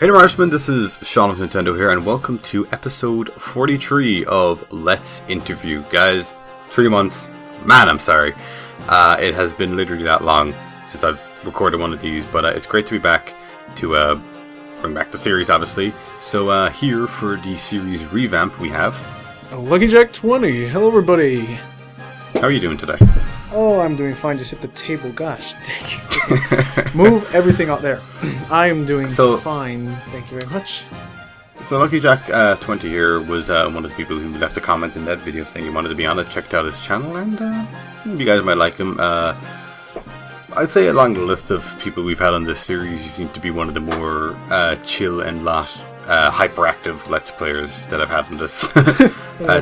Hey there, Irishman, this is Sean of Nintendo here, and welcome to episode 43 of Let's Interview. Guys, 3 months. Man, I'm sorry. It has been literally that long since I've recorded one of these, but it's great to be back to bring back the series, obviously. So here for the series revamp we have... LuckyJack020. Hello, everybody. How are you doing today? Oh, I'm doing fine. Just hit the table. Gosh, move everything out there. I am doing fine. Thank you very much. So LuckyJack020 here was one of the people who left a comment in that video saying he wanted to be on it, checked out his channel, and you guys might like him. I'd say along the list of people we've had on this series, you seem to be one of the more chill and not hyperactive Let's Players that I've had on this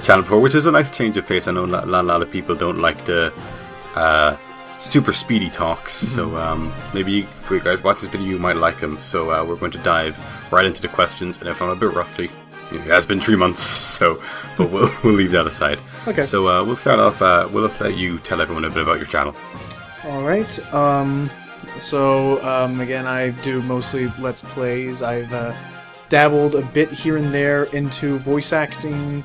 channel before, which is a nice change of pace. I know a lot of people don't like the super speedy talks, so maybe if you guys watch this video you might like them. So we're going to dive right into the questions, and if I'm a bit rusty, it has been 3 months, so but we'll leave that aside. Okay. So we'll start off. We'll let you tell everyone a bit about your channel. All right. Again, I do mostly Let's Plays. I've dabbled a bit here and there into voice acting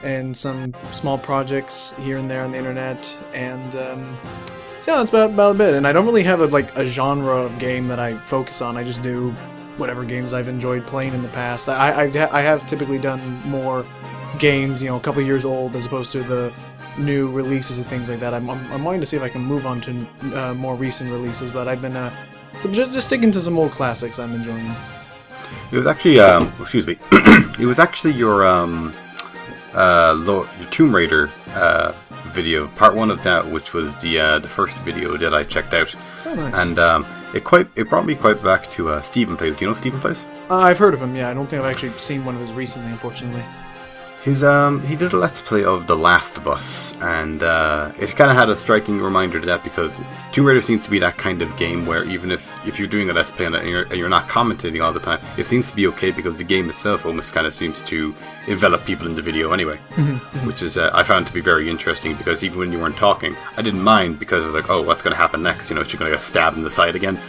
and some small projects here and there on the internet, and yeah, that's about it. And I don't really have a genre of game that I focus on. I just do whatever games I've enjoyed playing in the past. I have typically done more games, a couple years old, as opposed to the new releases and things like that. I'm wanting to see if I can move on to more recent releases, but I've been just sticking to some old classics I'm enjoying. It was actually excuse me. It was actually your Tomb Raider video, part 1 of that, which was the first video that I checked out. Oh, nice. And it brought me quite back to Stephen Plays. Do you know Stephen Plays? I've heard of him. Yeah, I don't think I've actually seen one of his recently, unfortunately. He did a Let's Play of The Last of Us, and it kind of had a striking reminder to that, because Tomb Raider seems to be that kind of game where even if you're doing a Let's Play on it and you're not commentating all the time, it seems to be okay, because the game itself almost kind of seems to envelop people in the video anyway, which is I found to be very interesting, because even when you weren't talking, I didn't mind, because I was like, oh, what's going to happen next? Is she going to get stabbed in the side again?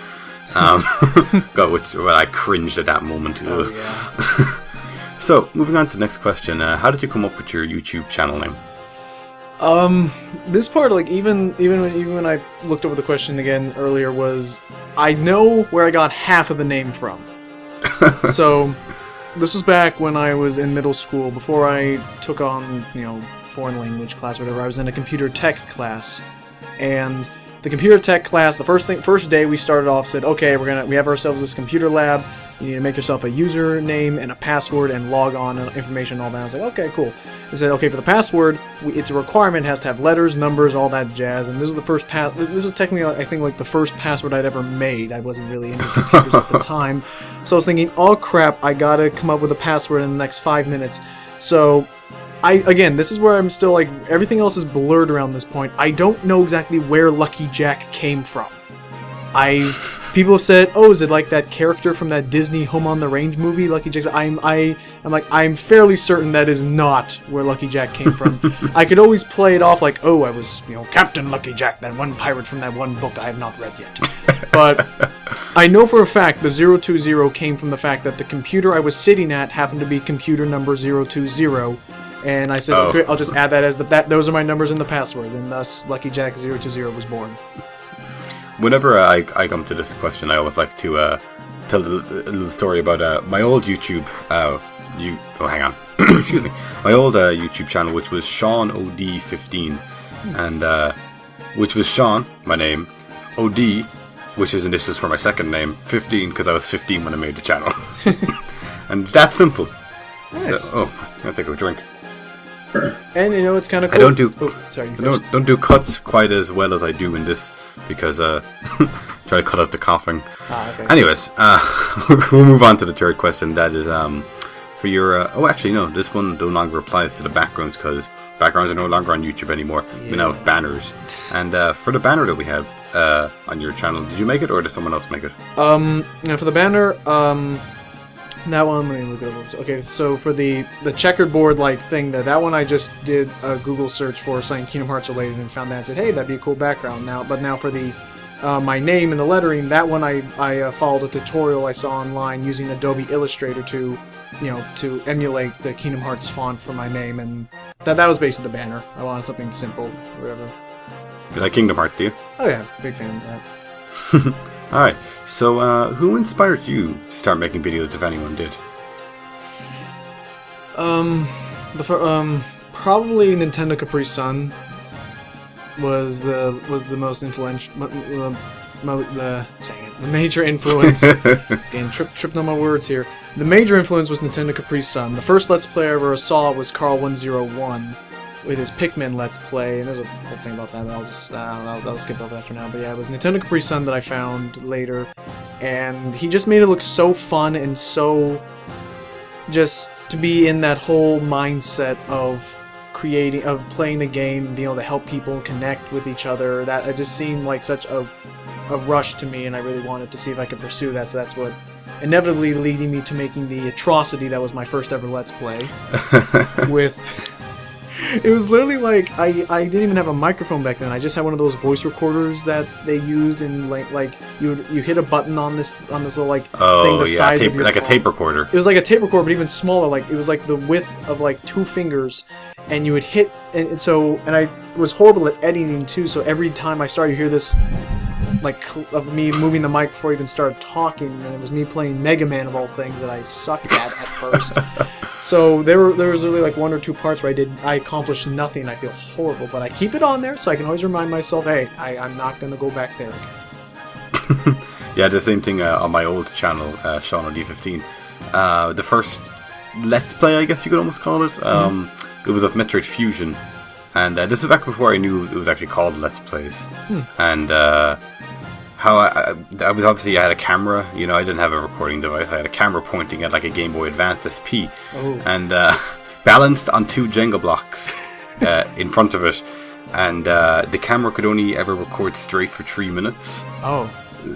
I cringed at that moment. Oh, yeah. So, moving on to the next question, how did you come up with your YouTube channel name? This part, even when I looked over the question again earlier, was I know where I got half of the name from. So, this was back when I was in middle school, before I took on, foreign language class or whatever. I was in a computer tech class, and the computer tech class, the first day we started off, said, okay, we have ourselves this computer lab. You need to make yourself a username and a password and log on information and all that. I was like, okay, cool. They said, okay, for the password, it's a requirement. It has to have letters, numbers, all that jazz. And this is the first this was technically, I think, the first password I'd ever made. I wasn't really into computers at the time. So I was thinking, oh crap, I gotta come up with a password in the next 5 minutes. So, again, this is where I'm still, everything else is blurred around this point. I don't know exactly where Lucky Jack came from. People have said, oh, is it like that character from that Disney Home on the Range movie, Lucky Jack? I'm fairly certain that is not where Lucky Jack came from. I could always play it off like, oh, I was, Captain Lucky Jack, that one pirate from that one book I have not read yet. But I know for a fact the 020 came from the fact that the computer I was sitting at happened to be computer number 020. And I said, okay, I'll just add that as those are my numbers in the password, and thus Lucky Jack 020 was born. Whenever I come to this question, I always like to tell a little story about my old YouTube. Hang on. Excuse me. My old YouTube channel, which was Sean OD15, and which was Sean, my name, OD, which is initials for my second name, 15, because I was 15 when I made the channel, and that's simple. Nice. So, I'm gonna take a drink. And it's kind of cool. I don't do don't do cuts quite as well as I do in this, because try to cut out the coughing. Okay. Anyways, we'll move on to the third question. That is for your this one no longer applies to the backgrounds, because backgrounds are no longer on YouTube anymore. Yeah. We now have banners. And for the banner that we have on your channel, did you make it, or did someone else make it? For the banner, that one, let me look it over. Okay, so for the checkerboard thing, that one I just did a Google search for something Kingdom Hearts related and found that and said, hey, that'd be a cool background. Now for the my name and the lettering, that one I followed a tutorial I saw online using Adobe Illustrator to emulate the Kingdom Hearts font for my name, and that was basically the banner. I wanted something simple, whatever. You like Kingdom Hearts, do you? Oh yeah, big fan of that. Alright, so who inspired you to start making videos, if anyone did? Probably Nintendo Capri Sun was the most influential, the major influence. Again, tripped on my words here. The major influence was Nintendo Capri Sun. The first Let's Play I ever saw was Carl101 with his Pikmin Let's Play, and there's a whole thing about that, but I'll skip over that for now. But yeah, it was Nintendo Capri Sun that I found later, and he just made it look so fun and so just to be in that whole mindset of playing the game and being able to help people connect with each other. That it just seemed like such a rush to me, and I really wanted to see if I could pursue that. So that's what inevitably leading me to making the atrocity that was my first ever Let's Play. It was literally like I didn't even have a microphone back then. I just had one of those voice recorders that they used, and like you hit a button on this little thing the size of your like phone. A tape recorder. It was like a tape recorder, but even smaller. Like it was like the width of like 2 fingers, and you would hit, and I was horrible at editing too. So every time I started, you hear this like of me moving the mic before I even started talking, and it was me playing Mega Man of all things that I sucked at first. So there was really like 1 or 2 parts where I accomplished nothing. I feel horrible, but I keep it on there so I can always remind myself, hey, I'm not gonna go back there again. Yeah, the same thing on my old channel, LuckyJack020. The first Let's Play, I guess you could almost call it. It was of Metroid Fusion, and this was back before I knew it was actually called Let's Plays. And how I was obviously, I had a camera, I didn't have a recording device. I had a camera pointing at like a Game Boy Advance SP, and balanced on 2 Jenga blocks in front of it, and the camera could only ever record straight for 3 minutes.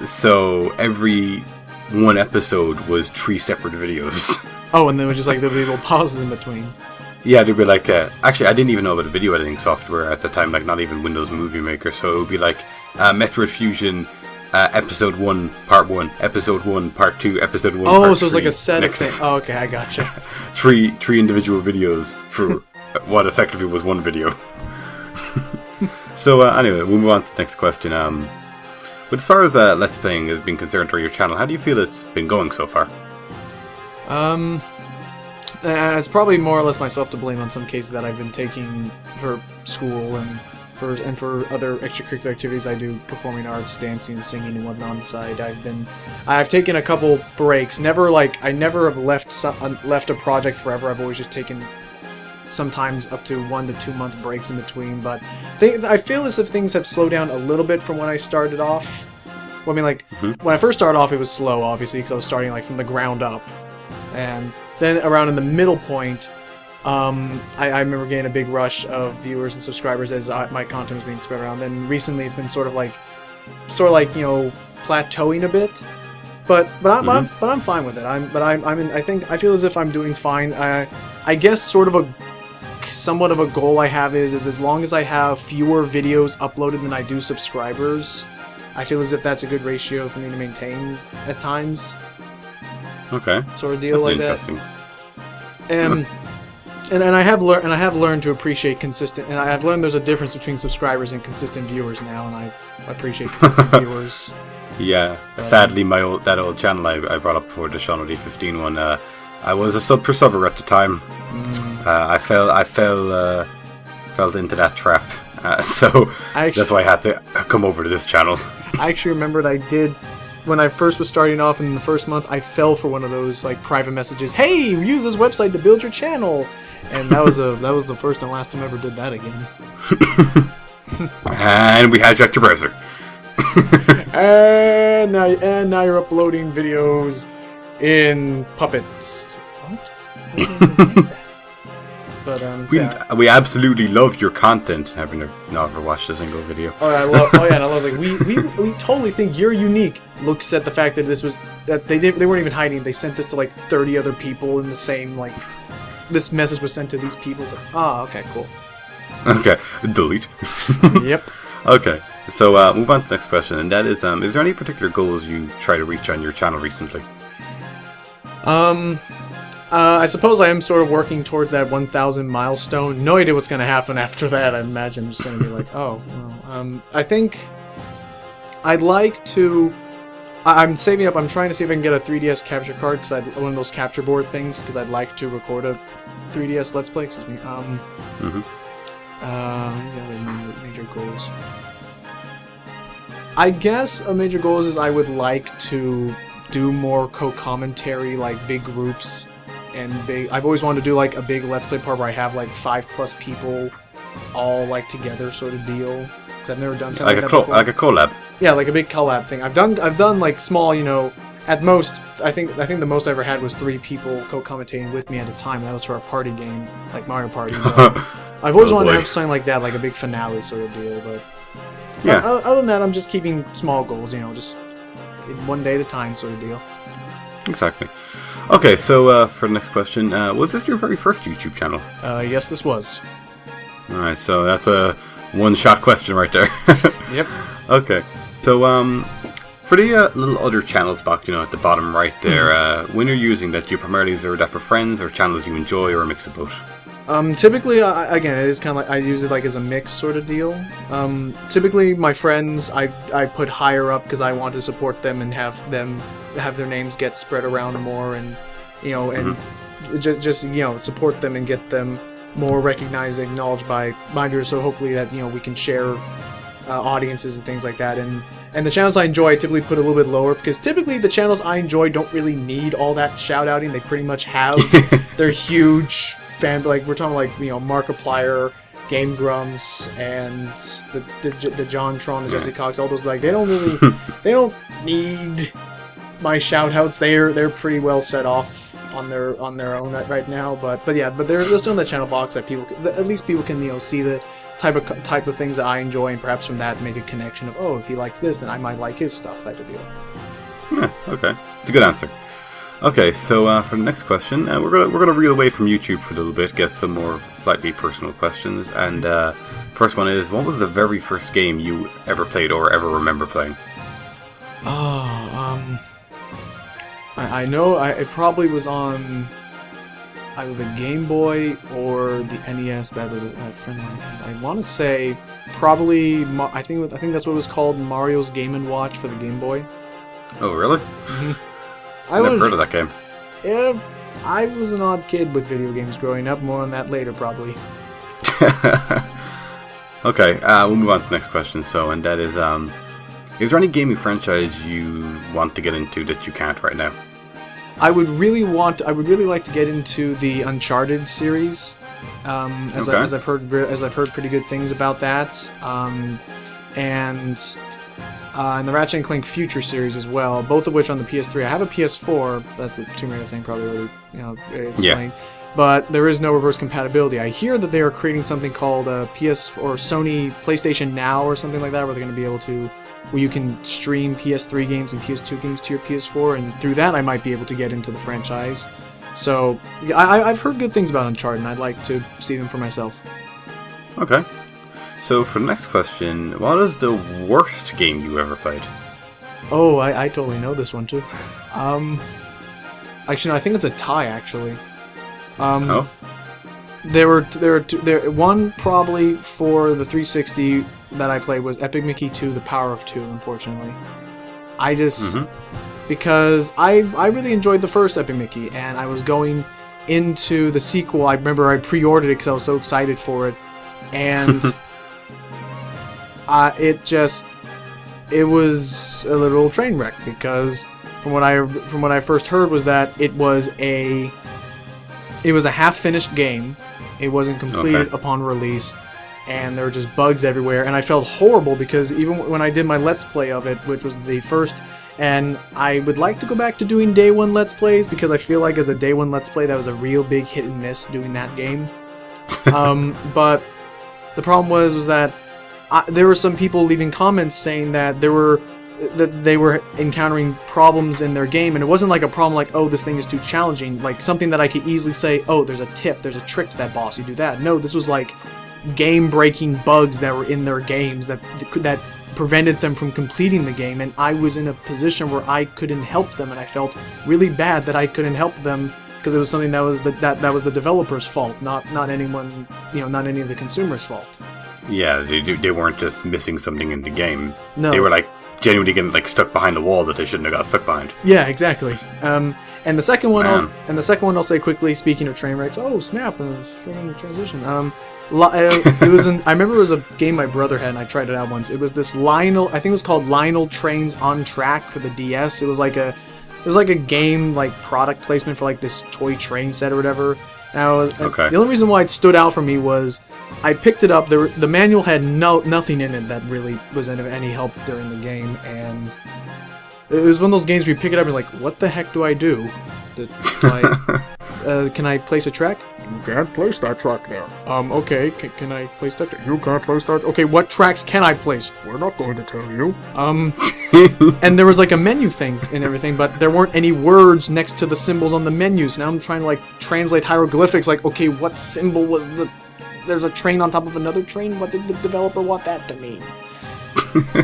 So every one episode was 3 separate videos. And then it was just like there'd be little pauses in between. Yeah, there'd be like actually I didn't even know about the video editing software at the time, like not even Windows Movie Maker. So it would be like Metroid Fusion. Episode 1, Part 1, Episode 1, Part 2, Episode 1, Part 3. So it's like a set of things. Oh, okay, I gotcha. three individual videos for what effectively was one video. So anyway, we'll move on to the next question. But as far as Let's Playing has been concerned for your channel, how do you feel it's been going so far? It's probably more or less myself to blame on some cases that I've been taking for school and for other extracurricular activities I do, performing arts, dancing, singing, and whatnot on the side. I've taken a couple breaks. I never have left a project forever. I've always just taken sometimes up to 1 to 2 month breaks in between. But I feel as if things have slowed down a little bit from when I started off. Well, I mean, when I first started off, it was slow, obviously, because I was starting like from the ground up, and then around in the middle point. I remember getting a big rush of viewers and subscribers as my content was being spread around. Then recently, it's been sort of like plateauing a bit, but I'm fine with it. I feel as if I'm doing fine. I guess somewhat of a goal I have is as long as I have fewer videos uploaded than I do subscribers, I feel as if that's a good ratio for me to maintain at times. Okay. Sort of deal that's like interesting. that. And I have learned to appreciate consistent. And I have learned there's a difference between subscribers and consistent viewers now, and I appreciate consistent viewers. Yeah, sadly, that old channel I brought up before, the LuckyJack020 one. I was a subber at the time. I fell into that trap. So that's why I had to come over to this channel. I actually remembered I did. When I first was starting off in the first month, I fell for one of those like private messages. Hey, use this website to build your channel, and that was the first and last time I ever did that again. And we hijacked your browser. and now you're uploading videos in Puppets. What? But we absolutely love your content. Having never watched a single video. And I was like, we totally think you're unique. Looks at the fact that they weren't even hiding. They sent this to like 30 other people in the same this message was sent to these people. It's like, okay, cool. Okay, delete. Yep. Okay. So move on to the next question, and that is there any particular goals you try to reach on your channel recently? I suppose I am sort of working towards that 1,000 milestone. No idea what's going to happen after that. I imagine I'm just going to be like, oh, well. I think I'd like to... I'm saving up. I'm trying to see if I can get a 3DS capture card, because one of those capture board things, because I'd like to record a 3DS Let's Play. Excuse me. Major goals. I guess a major goal is I would like to do more co-commentary, like big groups. I've always wanted to do like a big Let's Play part where I have like 5+ people all like together sort of deal. Because I've never done something like that before. Like a collab. Yeah, like a big collab thing. I've done like small, at most. I think the most I ever had was 3 people co-commentating with me at a time. That was for a party game, like Mario Party. I've always wanted to have something like that, like a big finale sort of deal. But yeah. Other than that, I'm just keeping small goals. Just one day at a time sort of deal. Exactly. Okay, so for the next question, was this your very first YouTube channel? Yes, this was. Alright, so that's a one-shot question right there. Yep. Okay, so for the little other channels box, at the bottom right there, when you're using that, do you primarily reserve that for friends or channels you enjoy, or a mix of both? Typically, again, it is kind of like I use it like as a mix sort of deal. Typically, my friends I put higher up because I want to support them and have their names get spread around more, and just support them and get them more recognized, acknowledged by my viewers. So hopefully that we can share audiences and things like that. And the channels I enjoy, I typically put a little bit lower, because typically the channels I enjoy don't really need all that shout-outing. They pretty much have their huge fan, like we're talking like Markiplier, Game Grumps, and the John Tron, the Jesse Cox, all those, like they don't need my shout-outs. They're pretty well set off on their own right now. But they're still in the channel box that at least people can see the type of things that I enjoy, and perhaps from that make a connection of, if he likes this, then I might like his stuff, type of deal. Yeah, okay, it's a good answer. Okay, so for the next question, we're gonna reel away from YouTube for a little bit, get some more slightly personal questions, and first one is, what was the very first game you ever played or ever remember playing? I know it probably was on either the Game Boy or the NES. That was a friend of mine had. I want to say probably I think that's what it was called, Mario's Game & Watch for the Game Boy. Oh, really? Mm-hmm. I've never heard of that game. Yeah, I was an odd kid with video games growing up. More on that later, probably. Okay, we'll move on to the next question. So, and that is there any gaming franchise you want to get into that you can't right now? I would really like to get into the Uncharted series, as I've heard pretty good things about that, and the Ratchet and Clank Future series as well, both of which on the PS3. I have a PS4. That's the Tomb Raider thing, probably already explained. But there is no reverse compatibility. I hear that they are creating something called PS or Sony PlayStation Now or something like that, where they're going to be able to, where you can stream PS3 games and PS2 games to your PS4, and through that I might be able to get into the franchise. So I've heard good things about Uncharted, and I'd like to see them for myself. Okay. So for the next question, what is the worst game you ever played? Oh, I totally know this one too. Actually, no, I think it's a tie. Actually, there were two. One probably for the 360 that I played was Epic Mickey 2: The Power of Two. Unfortunately, I just because I really enjoyed the first Epic Mickey, and I was going into the sequel. I remember I pre-ordered it because I was so excited for it, and it was a literal train wreck, because from what I first heard was that it was a half-finished game. It wasn't completed upon release, and there were just bugs everywhere, and I felt horrible because even when I did my Let's Play of it, which was the first, and I would like to go back to doing Day 1 Let's Plays, because I feel like as a Day 1 Let's Play that was a real big hit and miss doing that game. But the problem was that there were some people leaving comments saying that they were encountering problems in their game, and it wasn't like a problem like, oh, this thing is too challenging, like something that I could easily say, oh, there's a tip, there's a trick to that boss, you do that. No, this was like game-breaking bugs that were in their games that prevented them from completing the game, and I was in a position where I couldn't help them, and I felt really bad that I couldn't help them because it was something that was the developer's fault, not anyone, not any of the consumers' fault. Yeah, they weren't just missing something in the game. No. They were like genuinely getting like stuck behind a wall that they shouldn't have got stuck behind. Yeah, exactly. And the second one, I'll say quickly. Speaking of train wrecks, oh snap! Transition. It was I remember it was a game my brother had, and I tried it out once. It was this Lionel. I think it was called Lionel Trains on Track for the DS. It was like a game like product placement for like this toy train set or whatever. And the only reason why it stood out for me was I picked it up. The manual had nothing in it that really was of any help during the game, and it was one of those games where you pick it up and you're like, what the heck do I do? Can I place a track? You can't place that track there. Okay, can I place that track? You can't place that. Okay, what tracks can I place? We're not going to tell you. And there was like a menu thing and everything, but there weren't any words next to the symbols on the menus. Now I'm trying to like translate hieroglyphics, like, okay, what symbol was there's a train on top of another train? What did the developer want that to mean?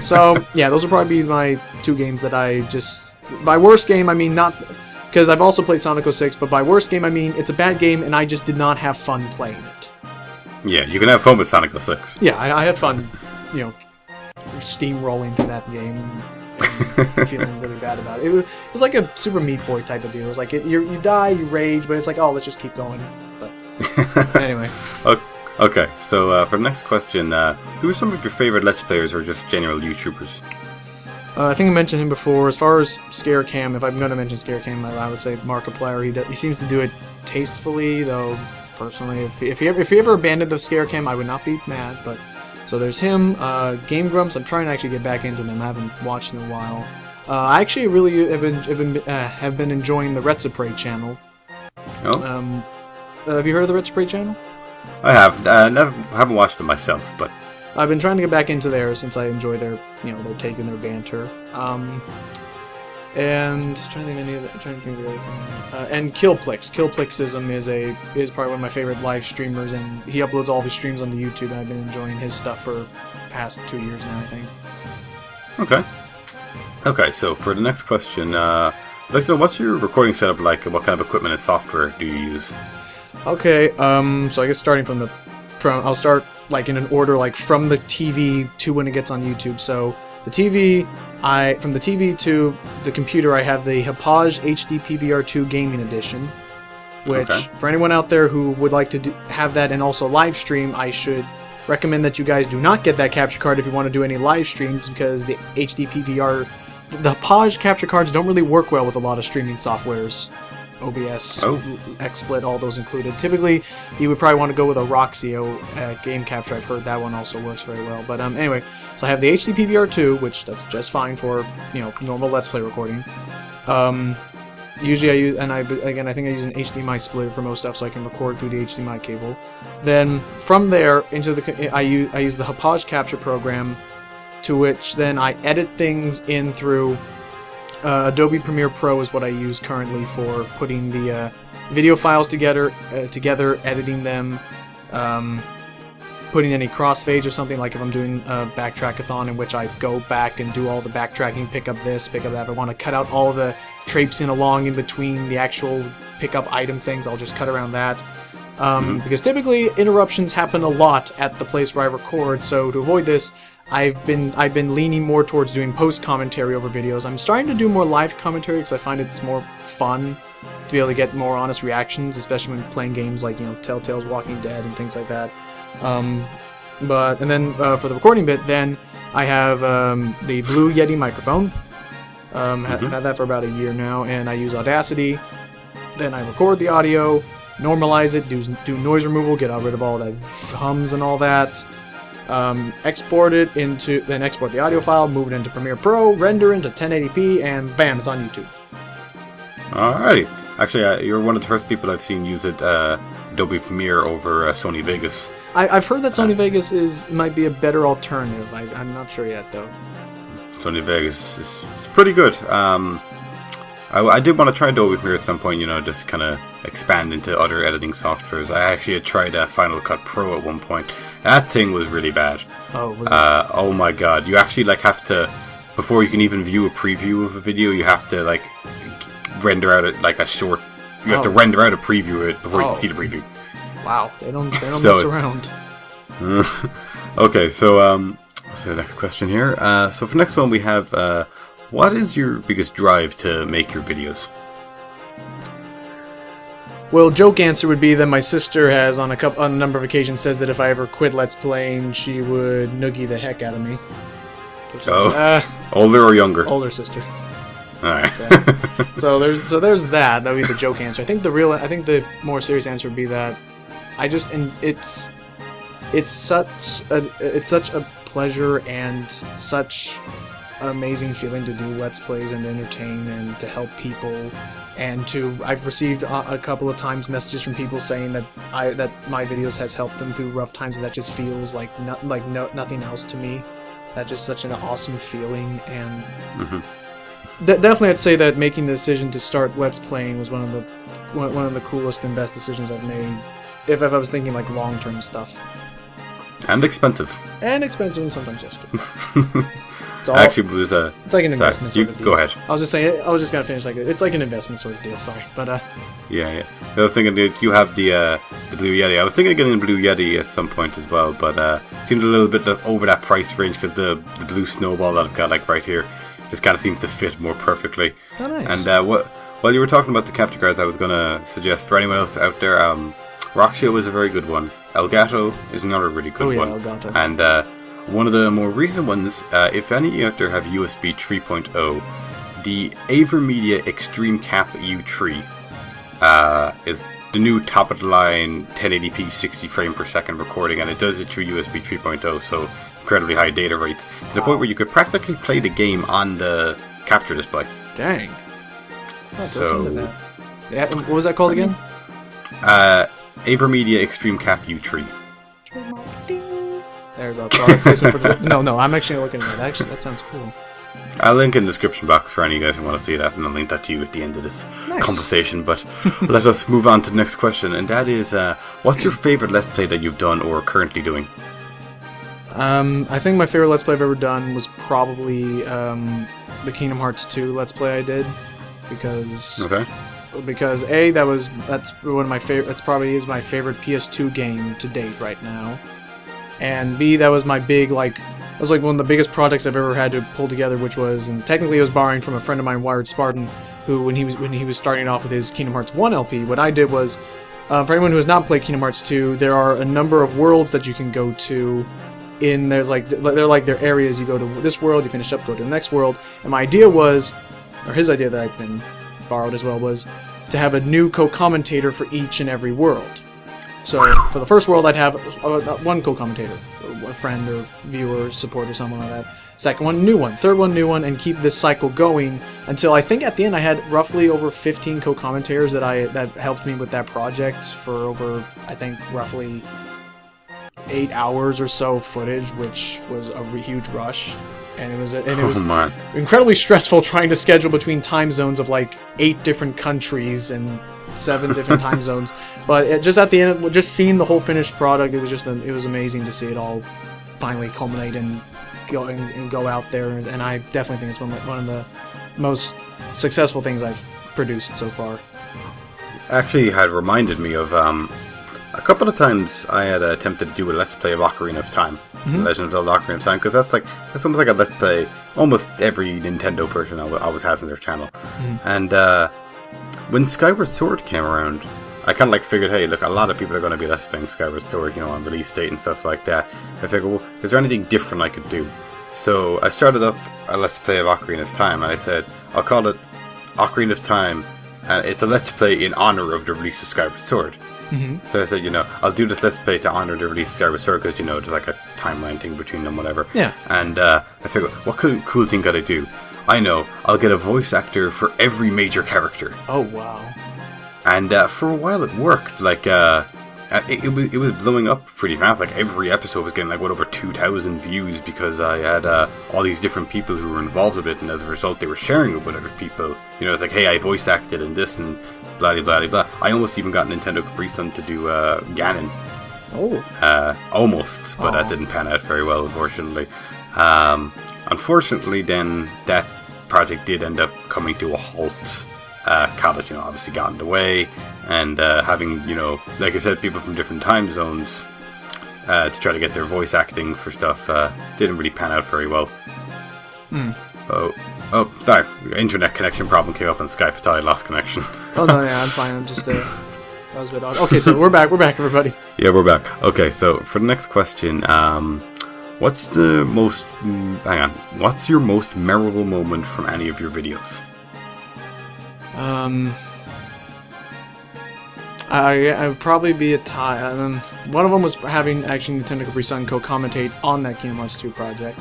So, yeah, those will probably be my two games that I just... By worst game, I mean not... Because I've also played Sonic 06, but by worst game, I mean it's a bad game and I just did not have fun playing it. Yeah, you can have fun with Sonic 06. Yeah, I had fun, steamrolling through that game and feeling really bad about it. It was like a Super Meat Boy type of deal. It was like, you die, you rage, but it's like, oh, let's just keep going. But anyway. Okay, so for the next question, who are some of your favorite Let's Players or just general YouTubers? I think I mentioned him before. As far as Scare Cam, if I'm going to mention Scare Cam, I would say Markiplier. He seems to do it tastefully, though. Personally, if he ever abandoned the Scare Cam, I would not be mad. But so there's him. Game Grumps. I'm trying to actually get back into them. I haven't watched in a while. I actually really have been enjoying the Retsupray channel. Oh. Have you heard of the Retsupray channel? I have. I haven't watched it myself, but I've been trying to get back into there since I enjoy their take and their banter. And trying to think of the other thing. And Killplix. Killplixism is probably one of my favorite live streamers, and he uploads all of his streams on the YouTube, and I've been enjoying his stuff for the past 2 years now, I think. Okay, so for the next question, I'd like to know, what's your recording setup like, and what kind of equipment and software do you use? Okay, so I guess starting I'll start like in an order, like from the TV to when it gets on YouTube. So the TV, from the TV to the computer, I have the Hauppauge HD PVR2 Gaming Edition, which for anyone out there who would like to have that and also live stream, I should recommend that you guys do not get that capture card if you want to do any live streams, because the HD PVR, the Hauppauge capture cards don't really work well with a lot of streaming softwares. OBS, XSplit, all those included. Typically, you would probably want to go with a Roxio game capture. I've heard that one also works very well. But anyway, so I have the HD PVR2, which does just fine for normal Let's Play recording. Usually I use, and I think I use an HDMI splitter for most stuff, so I can record through the HDMI cable. Then from there into I use the Hauppauge capture program, to which then I edit things in through. Adobe Premiere Pro is what I use currently for putting the video files together, editing them, putting any crossfades or something, like if I'm doing a backtrack-a-thon in which I go back and do all the backtracking, pick up this, pick up that. If I want to cut out all the traipsing along in between the actual pick-up item things, I'll just cut around that. Because typically interruptions happen a lot at the place where I record, so to avoid this, I've been leaning more towards doing post-commentary over videos. I'm starting to do more live commentary because I find it's more fun to be able to get more honest reactions, especially when playing games like Telltale's Walking Dead and things like that. And then for the recording bit, then I have the Blue Yeti microphone. Had that for about a year now, and I use Audacity. Then I record the audio, normalize it, do noise removal, get rid of all that hums and all that. Export the audio file, move it into Premiere Pro, render into 1080p, and bam, it's on YouTube. Alrighty. Actually, you're one of the first people I've seen use it, Adobe Premiere over Sony Vegas. I've heard that Sony Vegas might be a better alternative. I'm not sure yet, though. Sony Vegas is pretty good. I did want to try Adobe Premiere at some point, just kind of expand into other editing softwares. I actually had tried Final Cut Pro at one point. That thing was really bad. Oh, was it? Oh my god. You actually have to, before you can even view a preview of a video, you have to render out a short, you have to render out a preview of it before you can see the preview. Wow, they don't mess around. Okay, so the next question here. So for next one we have, what is your biggest drive to make your videos? Well, joke answer would be that my sister has on a number of occasions says that if I ever quit Let's Playing, she would noogie the heck out of me. Older or younger? Older sister. All right. Yeah. So there's that. That would be the joke answer. I think the more serious answer would be that it's such a pleasure and such an amazing feeling to do Let's Plays and to entertain and to help people, and I've received a couple of times messages from people saying that my videos has helped them through rough times, and that just feels like nothing else to me. That's just such an awesome feeling, and definitely I'd say that making the decision to start Let's Playing was one of the coolest and best decisions I've made. If I was thinking long-term stuff. And expensive. And sometimes yes. Actually, it was it's like an investment sort of deal. Go ahead. I was just gonna finish it's like an investment sort of deal. Sorry, but Yeah. I was thinking that you have the Blue Yeti. I was thinking of getting the Blue Yeti at some point as well, but it seemed a little bit over that price range because the Blue Snowball that I've got right here just kind of seems to fit more perfectly. Oh, nice. And while you were talking about the capture cards, I was gonna suggest for anyone else out there, Roxio is a very good one. Elgato is another really good one. Elgato. And one of the more recent ones, if any out there have USB 3.0, the AverMedia Extreme Cap U3 is the new top-of-the-line 1080p 60 frame per second recording, and it does it through USB 3.0, so incredibly high data rates, to the point where you could practically play the game on the capture display. Dang. So, yeah, what was that called again? AverMedia Extreme Cap U3. There we go. Sorry, placement for no, I'm actually looking at that. Actually, that sounds cool. I'll link in the description box for any of you guys who want to see that, and I'll link that to you at the end of this conversation. But let us move on to the next question, and that is, what's your favorite Let's Play that you've done or are currently doing? I think my favorite Let's Play I've ever done was probably the Kingdom Hearts 2 Let's Play I did, because that's one of my favorite. That's probably is my favorite PS2 game to date right now, and B, that was my big it was one of the biggest projects I've ever had to pull together, which was, and technically it was borrowing from a friend of mine, Wired Spartan, who when he was starting off with his Kingdom Hearts 1 LP, what I did was, for anyone who has not played Kingdom Hearts 2, there are a number of worlds that you can go to. There's they're areas, you go to this world, you finish up, go to the next world, and my idea was, or his idea that I've been borrowed as well, was to have a new co-commentator for each and every world. So for the first world, I'd have one co-commentator, a friend or viewer, support, or someone like that. Second one, new one. Third one, new one, and keep this cycle going until I think at the end I had roughly over 15 co-commentators that helped me with that project for over, I think, roughly 8 hours or so footage, which was a huge rush. And it was incredibly stressful trying to schedule between time zones of 8 different countries and 7 different time zones. But just at the end, just seeing the whole finished product, it was amazing to see it all finally culminate and go out there. And I definitely think it's one of the most successful things I've produced so far. Actually, had reminded me of a couple of times I had attempted to do a Let's Play of Ocarina of Time. Legend of Zelda Ocarina of Time, because that's almost like a Let's Play almost every Nintendo person always has on their channel. And when Skyward Sword came around, I kind of figured, hey, look, a lot of people are going to be Let's Playing Skyward Sword, on release date and stuff like that. I figured, well, is there anything different I could do? So I started up a Let's Play of Ocarina of Time, and I said, I'll call it Ocarina of Time, and it's a Let's Play in honor of the release of Skyward Sword. So I said, I'll do this Let's Play to honor the release of Skyward Sword, because, there's a timeline thing between them, whatever. Yeah. And I figured, what cool thing could I do? I know, I'll get a voice actor for every major character. Oh, wow. And for a while it worked. it was blowing up pretty fast. Like every episode was getting like over 2,000 views because I had all these different people who were involved with it, and as a result, they were sharing it with other people. You know, it's like, hey, I voice acted in this and blah blah blah blah. I almost even got Nintendo Capri Sun to do Ganon. Oh. Almost, but that didn't pan out very well, unfortunately. Unfortunately, then that project did end up coming to a halt. College, obviously got in the way, and having, like I said, people from different time zones to try to get their voice acting for stuff didn't really pan out very well. Oh, sorry, internet connection problem came up on Skype. I thought I lost connection. Oh no, yeah, I'm fine. I'm just that was a bit odd. Okay, so we're back, everybody. Yeah, we're back. Okay, so for the next question, what's your most memorable moment from any of your videos? I would probably be a tie. One of them was having actually Nintendo Capri Sun co-commentate on that Kingdom Hearts 2 project.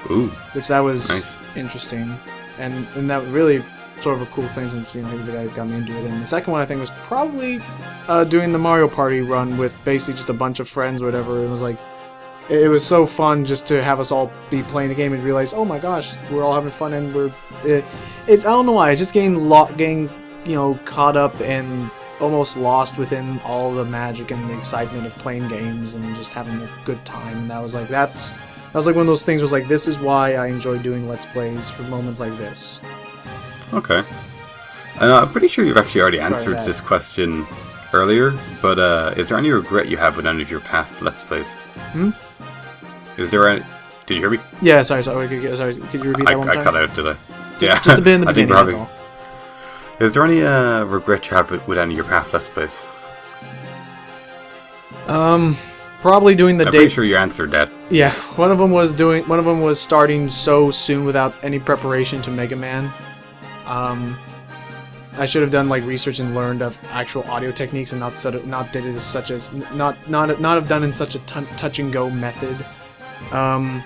Ooh. Which that was nice. Interesting. And that really sort of a cool thing, since he's the guy who got me into it. And the second one I think was probably doing the Mario Party run with basically just a bunch of friends or whatever. It was like, it was so fun just to have us all be playing the game and realize, oh my gosh, we're all having fun, and I don't know why, I just getting caught up and almost lost within all the magic and the excitement of playing games and just having a good time. And that was like one of those things, was like, this is why I enjoy doing Let's Plays, for moments like this. Okay. And I'm pretty sure you've actually already answered this question earlier, but is there any regret you have with any of your past Let's Plays? Is there any... Did you hear me? Yeah, sorry. Could you repeat that one time? I cut out, did I? Yeah. Just a bit in the beginning, that's all. Is there any regret you have with any of your past Let's Plays? Probably doing the I'm pretty sure you answered that. Yeah, one of them was starting so soon without any preparation to Mega Man. I should have done research and learned of actual audio techniques and not have done in such a touch and go method. I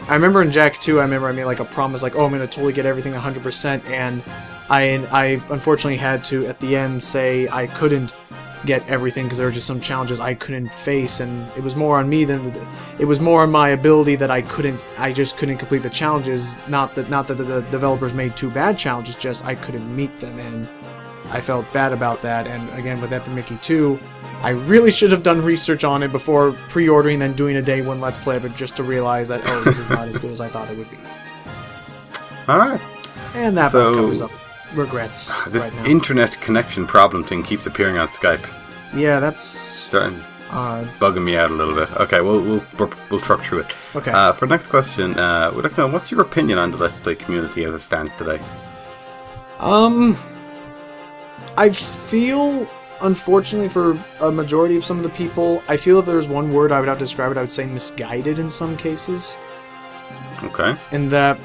remember in Jak 2, I made a promise, I'm going to totally get everything 100%, and I unfortunately had to at the end say I couldn't get everything because there were just some challenges I couldn't face, and it was more on me than it was more on my ability that I just couldn't complete the challenges. Not that the developers made too bad challenges, just I couldn't meet them, and I felt bad about that. And again, with Epic Mickey 2, I really should have done research on it before pre-ordering and doing a day one Let's Play of it, just to realize that, oh, this is not as good as I thought it would be. Alright. And that covers up regrets. This right now. Internet connection problem thing keeps appearing on Skype. Yeah, that's starting bugging me out a little bit. Okay, we'll truck through it. Okay. For the next question, we'd like to know, what's your opinion on the Let's Play community as it stands today? I feel, unfortunately for a majority of some of the people, I feel if there was one word I would have to describe it, I would say misguided in some cases. Okay. And that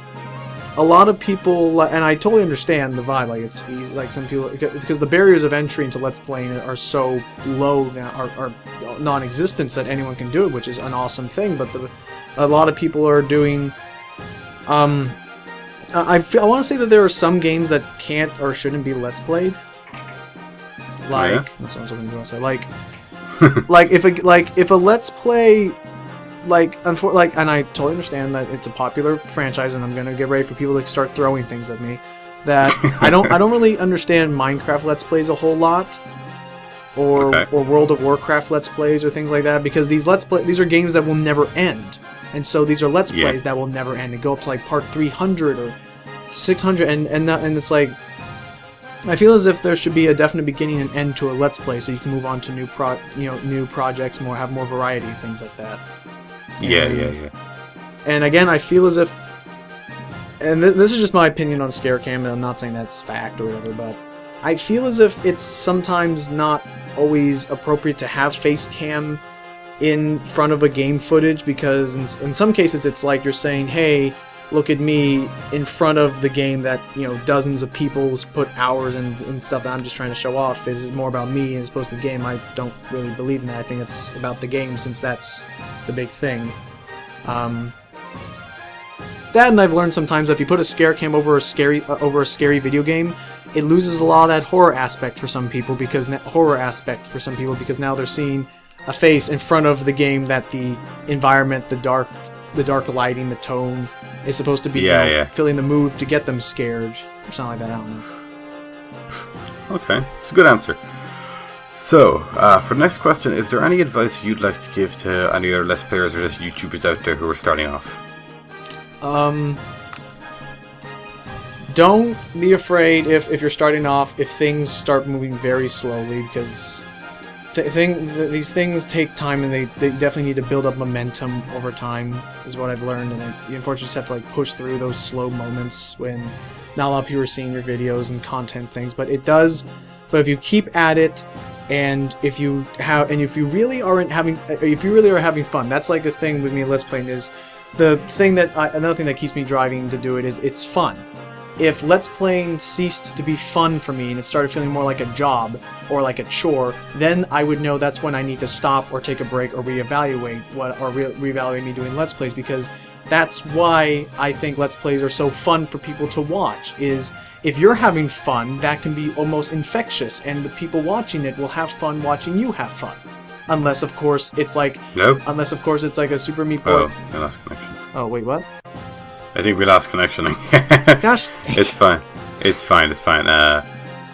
a lot of people, and I totally understand the vibe, it's easy, some people, because the barriers of entry into Let's Playing are so low now, are non-existent, that anyone can do it, which is an awesome thing, but a lot of people are doing, I want to say that there are some games that can't or shouldn't be Let's Played. That's what I'm going to say. If a Let's Play, and I totally understand that it's a popular franchise, and I'm gonna get ready for people to start throwing things at me. That I don't really understand Minecraft Let's Plays a whole lot, or World of Warcraft Let's Plays or things like that, because these are games that will never end, and so these are Let's Plays that will never end and go up to part 300 or 600, and it's like, I feel as if there should be a definite beginning and end to a Let's Play, so you can move on to new projects, have more variety and things like that. Yeah. And again, I feel as if, and this is just my opinion on Scare Cam, and I'm not saying that's fact or whatever, but I feel as if it's sometimes not always appropriate to have face cam in front of a game footage, because in some cases it's like you're saying, hey, look at me in front of the game that, dozens of people put hours and stuff that I'm just trying to show off. Is more about me as opposed to the game. I don't really believe in that. I think it's about the game, since that's the big thing. That, and I've learned sometimes that if you put a scare cam over a scary video game, it loses a lot of that horror aspect for some people because now they're seeing a face in front of the game that the environment, the dark lighting, the tone is supposed to be filling the mood to get them scared or something like that. I don't know. Okay, it's a good answer. So, for the next question, is there any advice you'd like to give to any other Let's Players or just YouTubers out there who are starting off? Don't be afraid if you're starting off, if things start moving very slowly, because these things take time, and they definitely need to build up momentum over time, is what I've learned, and you unfortunately just have to push through those slow moments when not a lot of people are seeing your videos and content things, but if you keep at it, and if you really are having fun, that's like a thing with me Let's Playing is another thing that keeps me driving to do it is it's fun. If Let's Playing ceased to be fun for me and it started feeling more like a job or like a chore, then I would know that's when I need to stop or take a break or reevaluate reevaluate me doing Let's Plays, because that's why I think Let's Plays are so fun for people to watch. Is if you're having fun, that can be almost infectious, and the people watching it will have fun watching you have fun. Unless, of course, it's like a Super Meat Boy. Oh, I lost connection. Oh, wait, what? I think we lost connection. Gosh. It's fine.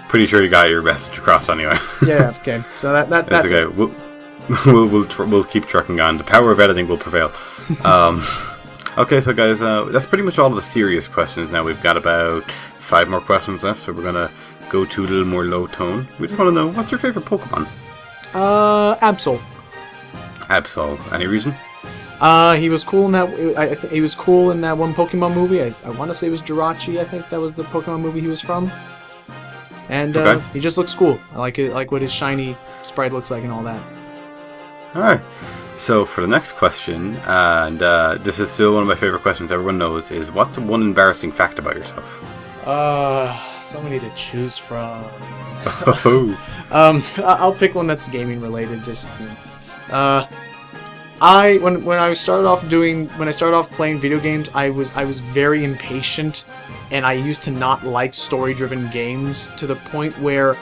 Pretty sure you got your message across anyway. Yeah. Okay. So that's okay. We'll keep trucking on. The power of editing will prevail. Okay, so guys, that's pretty much all of the serious questions. Now we've got about 5 more questions left, so we're gonna go to a little more low tone. We just want to know, what's your favorite Pokemon? Absol. Absol. Any reason? He was cool in that. He was cool in that one Pokemon movie. I want to say it was Jirachi. I think that was the Pokemon movie he was from. And he just looks cool. I like it, like what his shiny sprite looks like and all that. All right. So for the next question, and this is still one of my favorite questions everyone knows, is what's one embarrassing fact about yourself? So many to choose from. Oh. I'll pick one that's gaming related. Just when I started off playing video games, I was very impatient, and I used to not like story-driven games to the point where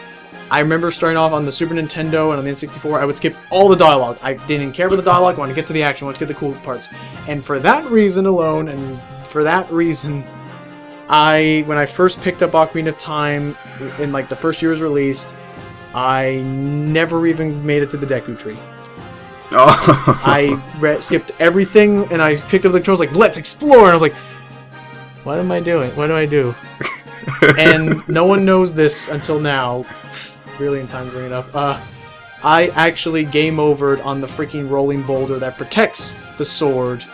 I remember starting off on the Super Nintendo and on the N64, I would skip all the dialogue. I didn't care about the dialogue, I wanted to get to the action, I wanted to get the cool parts. And for that reason alone, when I first picked up Ocarina of Time, in like the first year it was released, I never even made it to the Deku Tree. Oh. I skipped everything, and I picked up the controls like, let's explore! And I was like, what am I doing? What do I do? And no one knows this until now. Really in time to bring it up. I actually game overed on the freaking rolling boulder that protects the sword.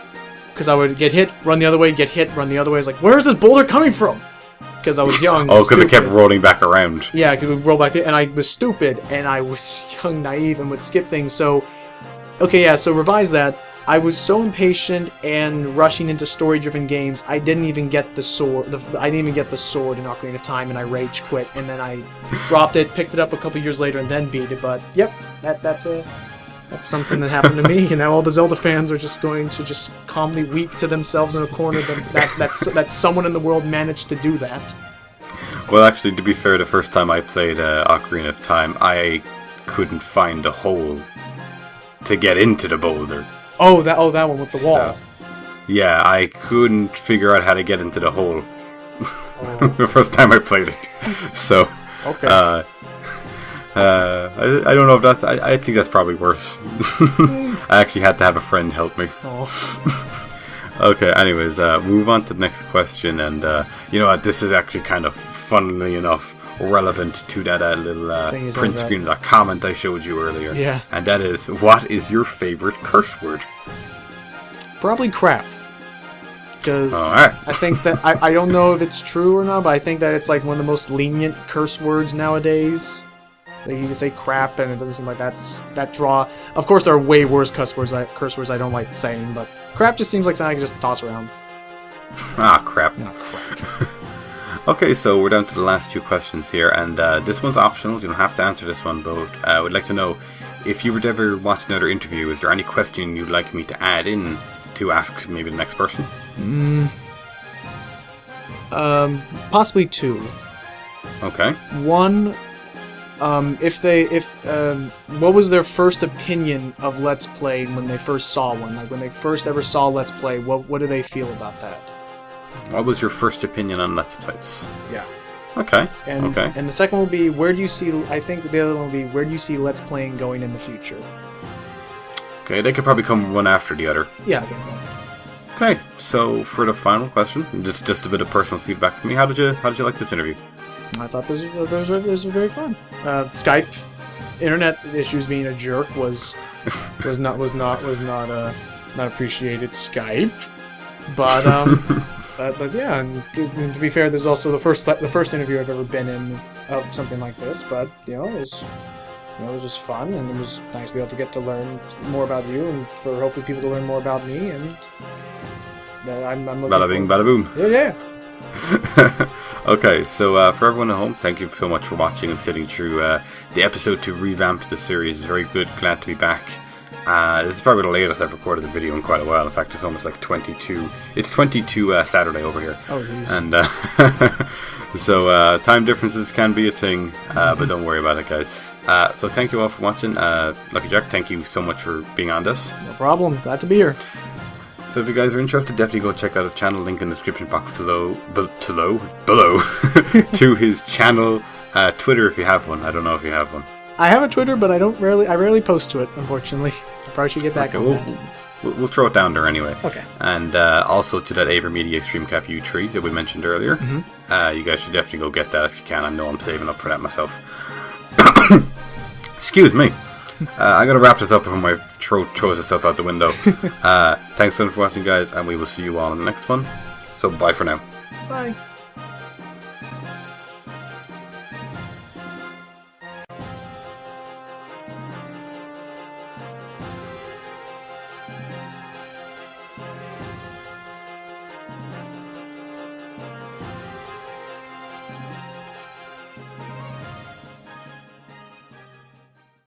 Because I would get hit, run the other way, get hit, run the other way. I was like, where's this boulder coming from? Because I was young. Oh, because it kept rolling back around. Yeah, because it would roll back there, and I was stupid, and I was young, naive, and would skip things. So, okay, yeah, so revise that. I was so impatient and rushing into story-driven games, I didn't even get the sword. I didn't even get the sword in Ocarina of Time, and I rage quit. And then I dropped it, picked it up a couple years later, and then beat it. But yep, that's something that happened to me. And now all the Zelda fans are just going to just calmly weep to themselves in a corner that someone in the world managed to do that. Well, actually, to be fair, the first time I played Ocarina of Time, I couldn't find a hole to get into the boulder. Oh, that one with the wall. So, yeah, I couldn't figure out how to get into the hole the first time I played it. So, okay. I don't know if that's. I think that's probably worse. I actually had to have a friend help me. Oh. Okay. Anyways, move on to the next question, and you know what? This is actually kind of, funnily enough, relevant to that little print screen, that comment I showed you earlier. Yeah. And that is, what is your favorite curse word? Probably crap. Because right. I think that, I don't know if it's true or not, but I think that it's like one of the most lenient curse words nowadays. Like you can say crap, and it doesn't seem like that draw. Of course, there are way worse curse words I don't like saying, but crap just seems like something I can just toss around. Ah, crap. No, crap. Okay, so we're down to the last 2 questions here, and this one's optional. You don't have to answer this one, but I would like to know, if you were to ever watch another interview, is there any question you'd like me to add in to ask maybe the next person? Possibly 2. Okay. One, what was their first opinion of Let's Play when they first saw one? Like when they first ever saw Let's Play, what do they feel about that? What was your first opinion on Let's Plays? Yeah. Okay. And the second will be, where do you see? I think the other one will be, where do you see Let's Playing going in the future? Okay, they could probably come one after the other. Yeah. I think that. Okay, so for the final question, just a bit of personal feedback from me. How did you like this interview? I thought those were very fun. Skype, internet issues being a jerk was not appreciated. Skype, but yeah, and to be fair, this is also the first interview I've ever been in of something like this. But it was just fun, and it was nice to be able to get to learn more about you, and for hopefully people to learn more about me. And I'm looking bada bing, bada boom. Yeah. Okay, so for everyone at home, thank you so much for watching and sitting through the episode to revamp the series. It's very good, glad to be back. This is probably the latest I've recorded a video in quite a while. In fact, it's almost like 22. It's 22 Saturday over here. Oh, jeez. And so time differences can be a thing, but don't worry about it, guys. So thank you all for watching. Lucky Jack, thank you so much for being on this. No problem. Glad to be here. So if you guys are interested, definitely go check out his channel. Link in the description box below to his channel. Twitter if you have one. I don't know if you have one. I have a Twitter, but I rarely post to it, unfortunately. I probably should get back on that. We'll throw it down there anyway. Okay. And also to that AverMedia Extreme Cap U3 that we mentioned earlier. Mm-hmm. You guys should definitely go get that if you can. I know I'm saving up for that myself. Excuse me. I'm going to wrap this up before my throat throws itself out the window. Thanks so much for watching, guys, and we will see you all in the next one. So bye for now. Bye.